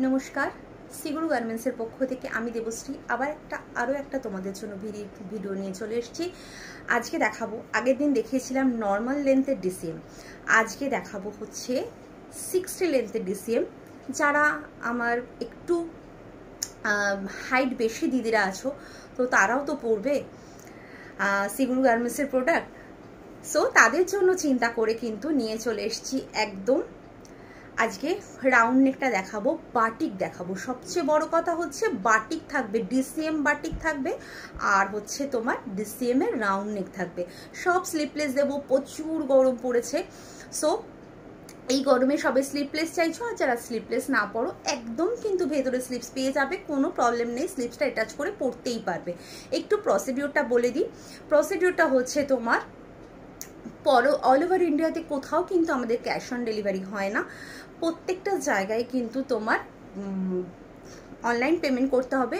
নমস্কার, সিগুরু গার্মেন্টসের পক্ষ থেকে আমি দেবশ্রী আবার আরও একটা তোমাদের জন্য ভিডিও নিয়ে চলে এসেছি। আজকে দেখাবো, আগের দিন দেখিয়েছিলাম নর্মাল লেন্থের ডিসিএম, আজকে দেখাবো হচ্ছে 60 লেন্থের ডিসিএম। যারা আমার একটু হাইট বেশি দিদিরা আছো, তো তারাও তো পরবে সিগুরু গার্মেন্টসের প্রোডাক্ট। সো তাদের জন্য চিন্তা করে কিন্তু নিয়ে চলে এসেছি একদম আজকে রাউন্ড নেকটা দেখাবো, বাটিক দেখাবো। সবচেয়ে বড় কথা হচ্ছে বাটিক থাকবে, ডিসিএম বাটিক থাকবে, আর হচ্ছে তোমার ডিসিএম এর রাউন্ড নেক থাকবে। সব স্লিপলেস দেবো, প্রচুর গরম পড়েছে। সো এই গরমে সবে স্লিপলেস চাইছো, আর যারা স্লিপলেস না পরো একদম কিন্তু ভেতরে স্লিপস পেয়ে যাবে, কোনো প্রবলেম নেই, স্লিপসটা অ্যাটাচ করে পরতেই পারবে। একটু প্রসিডিওরটা বলে দিই। প্রসিডিওরটা হচ্ছে তোমার অল ওভার ইন্ডিয়াতে কোথাও কিন্তু আমাদের ক্যাশ অন ডেলিভারি হয় না, প্রত্যেকটা জায়গায় কিন্তু তোমার অনলাইন পেমেন্ট করতে হবে।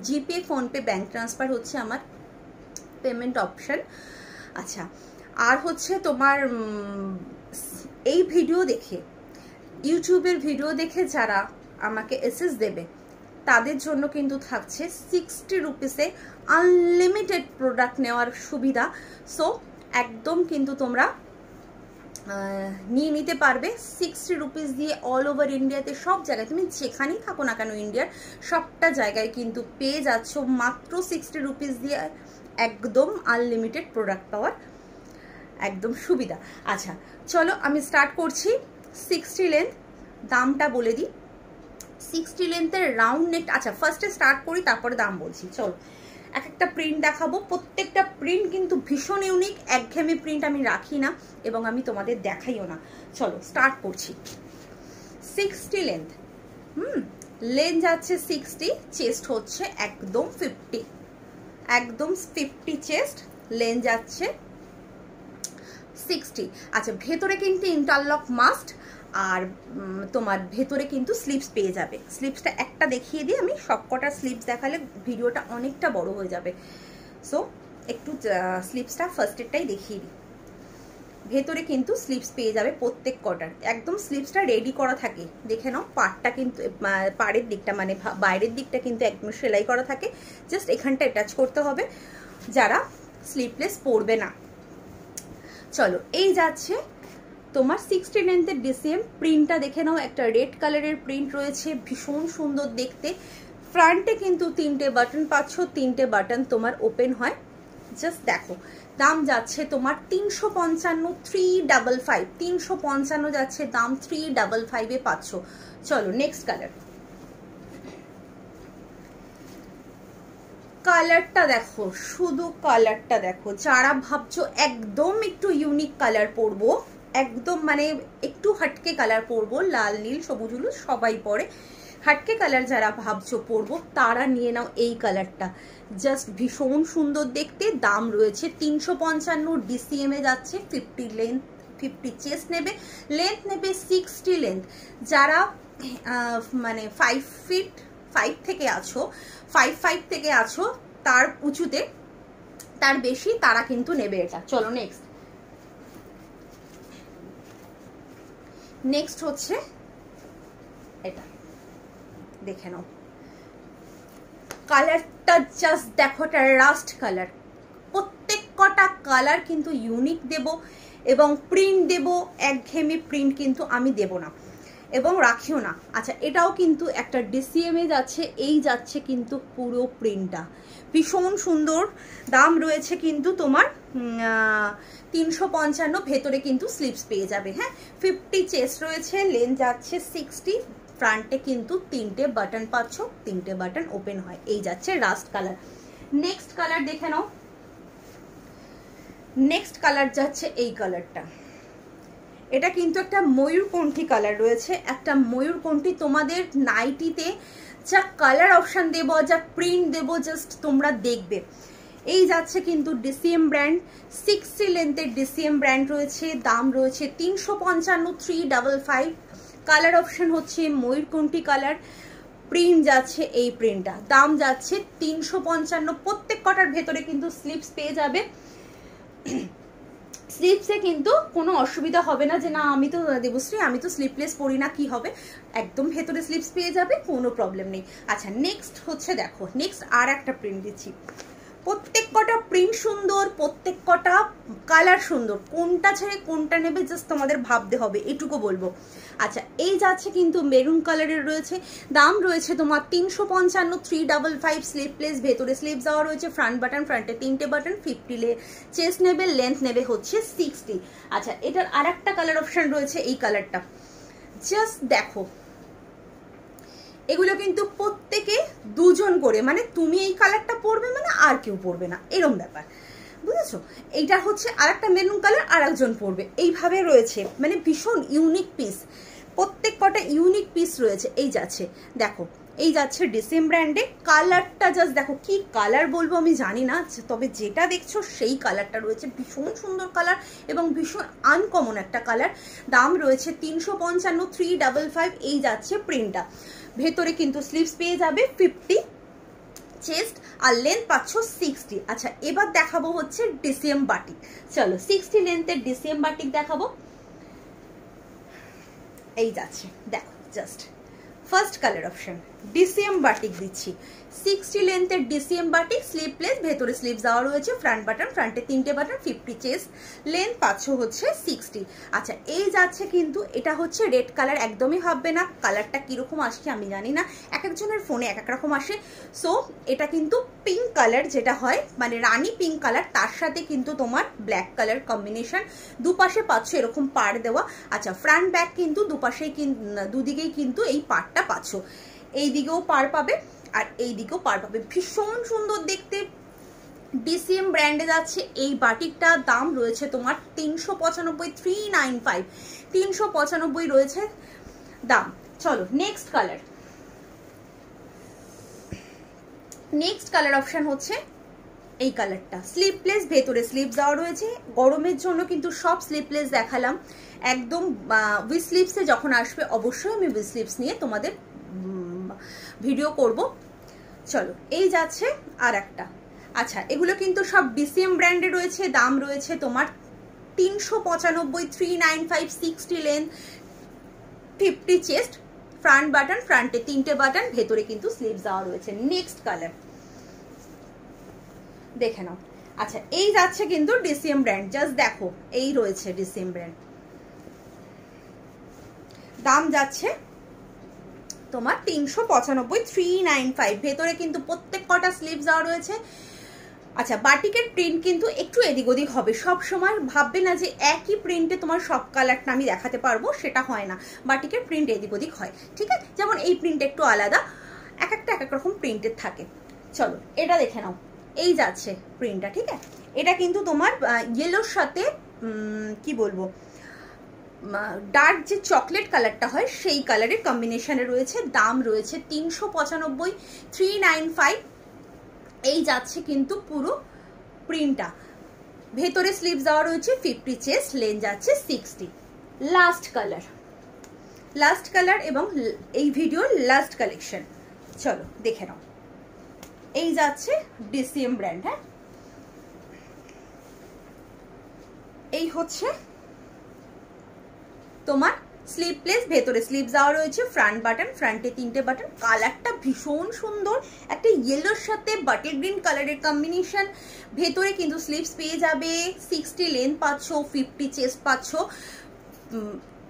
জিপে, ফোনপে, ব্যাঙ্ক ট্রান্সফার হচ্ছে আমার পেমেন্ট অপশান। আচ্ছা, আর হচ্ছে তোমার এই ভিডিও দেখে, ইউটিউবের ভিডিও দেখে যারা আমাকে এসএস দেবে তাদের জন্য কিন্তু থাকছে 60 রুপিসে আনলিমিটেড প্রোডাক্ট নেওয়ার সুবিধা। সো একদম কিন্তু তোমরা নিয়ে নিতে পারবে 60 রুপিস দিয়ে। অল ওভার ইন্ডিয়াতে সব জায়গায়, তুমি যেখানেই থাকো না কেন ইন্ডিয়ার সবটা জায়গায় কিন্তু পেয়ে যাচ্ছ মাত্র 60 রুপিস দিয়ে একদম আনলিমিটেড প্রোডাক্ট পাওয়ার একদম সুবিধা। আচ্ছা চলো আমি স্টার্ট করছি। 60 লেন্থ দামটা বলে দিই। 60 লেন্থের রাউন্ড নেক, আচ্ছা ফার্স্টে স্টার্ট করি তারপরে দাম বলছি। চলো এক একটা প্রিন্ট দেখাবো, প্রত্যেকটা প্রিন্ট কিন্তু ভীষণ ইউনিক, একঘেয়েমি প্রিন্ট আমি রাখি না এবং আমি তোমাদের দেখাইও না। চলো স্টার্ট করছি। 60 লেন্থ, লেন্থ যাচ্ছে 60, চেস্ট হচ্ছে একদম 50, একদম 50 চেস্ট, লেন্থ যাচ্ছে 60। আচ্ছা ভেতরে কিন্তু ইন্টারলক মাস্ট, আর তোমার ভেতরে কিন্তু স্লিপস পেয়ে যাবে। স্লিপসটা একটা দেখিয়ে দিই আমি, সবকটা স্লিপস দেখালে ভিডিওটা অনেকটা বড় হয়ে যাবে। সো একটু স্লিপসটা ফার্স্টেরটাই দেখিয়ে দিই। ভেতরে কিন্তু স্লিপস পেয়ে যাবে প্রত্যেক কটার, একদম স্লিপসটা রেডি করা থাকে। দেখে নাও পাড়টা কিন্তু, পাড়ের দিকটা মানে বাইরের দিকটা কিন্তু একদম সেলাই করা থাকে, জাস্ট এখানটা অ্যাটাচ করতে হবে যারা স্লিপলেস পরবে না। চলো এই যাচ্ছে তোমার 60 লেন্থের ডিসিএম। প্রিন্টটা দেখে নাও, একটা রেড কালারের প্রিন্ট রয়েছে, ভীষণ সুন্দর দেখতে। ফ্রন্টে কিন্তু 3টে বাটন পাচ্ছ, 3টে বাটন তোমার ওপেন হয়। জাস্ট দেখো, দাম যাচ্ছে তোমার 355, 355, 355 যাচ্ছে দাম, 355 পাচ্ছ। চলো নেক্সট কালার। কালারটা দেখো, শুধু কালারটা দেখো। যারা ভাবছো একদম একটু ইউনিক কালার পরবো, একদম মানে একটু হাটকে কালার পরবো, লাল নীল সবুজ হলুদ সবাই পরে, হাটকে কালার যারা ভাবছো পরবো তারা নিয়ে নাও এই কালারটা। জাস্ট ভীষণ সুন্দর দেখতে। দাম রয়েছে 355, ডিসিএম এ যাচ্ছে 50 লেন্থ, 50 চেস্ট নেবে, লেন্থ নেবে 60 লেন্থ। যারা মানে 5 ফিট 5 থেকে আছো, 5 থেকে আছো তার উঁচুতে, তার বেশি, তারা কিন্তু নেবে এটা। চলো নেক্সট। নেক্সট হচ্ছে এটা, দেখে নাও কালারটা, জাস্ট দেখো, এটা রাস্ট কালার। প্রত্যেক কটা কালার কিন্তু ইউনিক দেব এবং প্রিন্ট দেব, একঘেয়েমি প্রিন্ট কিন্তু আমি দেব না এবং রাখিও না। আচ্ছা এটাও কিন্তু একটা ডিসিএম এ যাচ্ছে, এই যাচ্ছে কিন্তু পুরো প্রিন্টটা ভীষণ সুন্দর। দাম রয়েছে কিন্তু তোমার 355, ভেতরে কিন্তু স্লিপস পেয়ে যাবে। হ্যাঁ 50 চেস্ট রয়েছে, লেন্থ যাচ্ছে 60, ফ্রন্টে কিন্তু 3টে বাটন পাচ্ছ, 3টে বাটন ওপেন হয়। এই যাচ্ছে রাস্ট কালার। নেক্সট কালার দেখে নাও। নেক্সট কালার যাচ্ছে এই কালারটা। এটা কিন্তু একটা ময়ূরকণ্ঠী কালার রয়েছে, একটা ময়ূরকণ্ঠী। তোমাদের নাইটিতে যা কালার অপশান দেব, যা প্রিন্ট দেব, জাস্ট তোমরা দেখবে। এই যাচ্ছে কিন্তু ডিসিএম ব্র্যান্ড, 60 লেন্থের ডিসিএম ব্র্যান্ড রয়েছে। দাম রয়েছে 355, 355। কালার অপশান হচ্ছে ময়ূরকণ্ঠী কালার, প্রিন্ট যাচ্ছে এই প্রিন্টটা। দাম যাচ্ছে 355। প্রত্যেক কটার ভেতরে কিন্তু স্লিপস পেয়ে যাবে। স্লিপসে কিন্তু কোনো অসুবিধা হবে না যে না আমি তো দেবশ্রী আমি তো স্লিপলেস পরি না, কি হবে, একদম ভেতরে স্লিপস পেয়ে যাবে, কোনো প্রবলেম নেই। আচ্ছা নেক্সট হচ্ছে দেখো, নেক্সট আর একটা প্রিন্ট দিচ্ছি। প্রত্যেক কটা প্রিন্ট সুন্দর, প্রত্যেক কটা কালার সুন্দর, কোনটা ছেড়ে কোনটা নেবে জাস্ট তোমাদের ভাবতে হবে, এটুকু বলবো। আচ্ছা এই যাচ্ছে কিন্তু মেরুন কালারের রয়েছে, দাম রয়েছে তোমার 355, 355 স্লিপলেস, ভেতরে স্লিপ দেওয়া রয়েছে, ফ্রন্ট বাটন, ফ্রন্টে 3টে বাটন, 50 চেস্ট নেবে, লেন্থ নেবে হচ্ছে 60। আচ্ছা এটার আর একটা কালার অপশন রয়েছে, এই কালারটা জাস্ট দেখো, এগুলো কিন্তু প্রত্যেকে দুজন করে, মানে তুমি এই কালারটা পরবে মানে আর কেউ পরবে না, এরকম ব্যাপার, বুঝেছো? এইটা হচ্ছে আর একটা মেরুন কালার, আর একজন পরবে, এইভাবে রয়েছে, মানে ভীষণ ইউনিক পিস, প্রত্যেক কটা ইউনিক পিস রয়েছে। এই যাচ্ছে দেখো, এই যাচ্ছে ডিসেম ব্র্যান্ডে, কালারটা জাস্ট দেখো, কি কালার বলবো আমি জানি না, তবে যেটা দেখছো সেই কালারটা রয়েছে, ভীষণ সুন্দর কালার এবং ভীষণ আনকমন একটা কালার। দাম রয়েছে 355, 355, এই যাচ্ছে প্রিন্টটা, ভেতরে কিন্তু স্লিভস পেয়ে যাবে 50, চেস্ট আর লেন্থ পাচ্ছ 60। আচ্ছা এবার দেখাবো হচ্ছে ডিসিএম বাটিক, চলো 60 লেন্থের ডিসিএম বাটিক দেখাবো। এই যাচ্ছে দেখো, just first colour option DCM batik দিচ্ছি, 60 লেন্থের ডিসিএম বাটিক, স্লিপলেস, ভেতরে স্লিভ দেওয়া রয়েছে, ফ্রন্ট বাটন, ফ্রন্টে 3টে বাটন, 50 চেস্ট, লেন্থ পাচ্ছ হচ্ছে 60। আচ্ছা এই যাচ্ছে কিন্তু, এটা হচ্ছে রেড কালার, একদমই ভাববে না কালারটা কিরকম আসছে আমি জানি না, এক একজনের ফোনে এক এক রকম আসে। সো এটা কিন্তু পিঙ্ক কালার যেটা হয়, মানে রানী পিঙ্ক কালার, তার সাথে কিন্তু তোমার ব্ল্যাক কালার কম্বিনেশন, দুপাশে পাচ্ছ এরকম পাড় দেওয়া। আচ্ছা ফ্রন্ট ব্যাক কিন্তু দুপাশেই, দুদিকেই কিন্তু এই পাড়টা পাচ্ছ, এই দিকেও পাড় পাবে আর এই দিকেও পাড় পাবে, ভীষণ সুন্দর দেখতে, ডিসিএম ব্র্যান্ডে যাচ্ছে এই বাটিকটা। দাম রয়েছে তোমার 395, 395, 395 রয়েছে দাম। চলো next colour, next colour option হচ্ছে এই কালারটা, স্লিপলেস, ভেতরে স্লিপ দেওয়া রয়েছে, গরমের জন্য কিন্তু সব স্লিপলেস দেখালাম, একদম উইথ স্লিপসে যখন আসবে অবশ্যই আমি উইথ স্লিপস নিয়ে তোমাদের ভিডিও করব। চলো এই যাচ্ছে আর একটা। আচ্ছা এগুলো কিন্তু সব ডিসিএম ব্র্যান্ডে রয়েছে, দাম রয়েছে তোমার 395, 395, 60 লেন্থ, 50 চেস্ট, ফ্রন্ট বাটন, ফ্রন্টে 3টে বাটন, ভেতরে কিন্তু স্লিভস দেওয়া রয়েছে। নেক্সট কালার দেখে নাও। আচ্ছা এই যাচ্ছে কিন্তু ডিসিএম ব্র্যান্ড, জাস্ট দেখো এই রয়েছে ডিসিএম ব্র্যান্ড, দাম যাচ্ছে তোমার 395, 395, ভেতরে কিন্তু প্রত্যেক কটা স্লিভস দেওয়া রয়েছে। আচ্ছা বাটিকের প্রিন্ট কিন্তু একটু এদিক ওদিক হবে, সব সময় ভাববে না যে একই প্রিন্টে তোমার সব কালারটা আমি দেখাতে পারবো, সেটা হয় না, বাটিকের প্রিন্ট এদিক ওদিক হয়, ঠিক আছে? যেমন এই প্রিন্ট একটু আলাদা, এক একটা এক এক রকম প্রিন্টের থাকে। চলো এটা দেখে নাও, এই যাচ্ছে প্রিন্টটা, ঠিক আছে? এটা কিন্তু তোমার ইয়েলোর সাথে কি বলবো, ডার্ক যে চকলেট কালারটা হয় সেই কালারের কম্বিনেশনে রয়েছে, দাম রয়েছে 395, 395, এই যাচ্ছে কিন্তু পুরো প্রিন্টটা, ভেতরে স্লিভস দেওয়া রয়েছে, 50 চেস্ট, লেন্থ যাচ্ছে 60। লাস্ট কালার, লাস্ট কালার এবং এই ভিডিওর লাস্ট কালেকশন, চলো দেখে নাও। এই যাচ্ছে ডিসিএম ব্র্যান্ড, হ্যাঁ এই হচ্ছে তোমার স্লিপলেস, ভেতরে স্লিভ দেওয়া রয়েছে, ফ্রন্ট বাটন, ফ্রন্টে 3টে বাটন, কালারটা ভীষণ সুন্দর, একটা ইয়েলোর সাথে বাটল গ্রিন কালারের কম্বিনেশন, ভেতরে কিন্তু স্লিভস পেয়ে যাবে, 60 লেন্থ পাচ্ছ, 50 চেস্ট পাচ্ছ,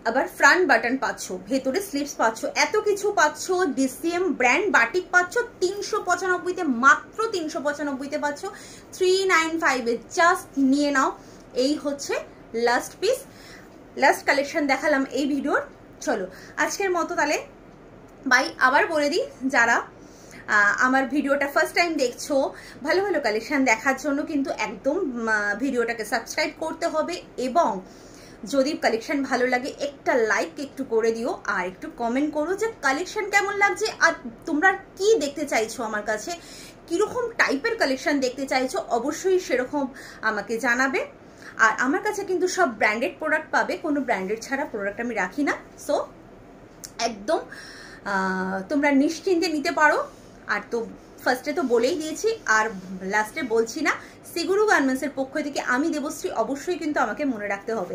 আবার ফ্রন্ট বাটন পাচ্ছ, ভেতরে স্লিভস পাচ্ছ, এত কিছু পাচ্ছ, ডিসিএম ব্র্যান্ড বাটিক পাচ্ছ 395-তে, মাত্র 395-তে পাচ্ছ, 395-এ, জাস্ট নিয়ে নাও। এই হচ্ছে লাস্ট পিস, লাস্ট কালেকশন দেখালাম এই ভিডিওর। চলো আজকের মতো তাহলে বাই। আবার বলে দিই, যারা আমার ভিডিওটা ফার্স্ট টাইম দেখছো, ভালো ভালো কালেকশন দেখার জন্য কিন্তু একদম ভিডিওটাকে সাবস্ক্রাইব করতে হবে, এবং যদি কালেকশন ভালো লাগে একটা লাইক একটু করে দিও, আর একটু কমেন্ট করো যে কালেকশন কেমন লাগছে, আর তোমরা কি দেখতে চাইছো আমার কাছে, কীরকম টাইপের কালেকশন দেখতে চাইছো, অবশ্যই সেরকম আমাকে জানাবে। আর আমার কাছে কিন্তু সব ব্র্যান্ডেড প্রোডাক্ট পাবে, কোনো ব্র্যান্ডেড ছাড়া প্রোডাক্ট আমি রাখি না, সো একদম তোমরা নিশ্চিন্তে নিতে পারো। আর তো ফার্স্টে তো বলেই দিয়েছি আর লাস্টে বলছি না। সিগুরু গার্মেন্টসের পক্ষ থেকে আমি দেবশ্রী, অবশ্যই কিন্তু আমাকে মনে রাখতে হবে।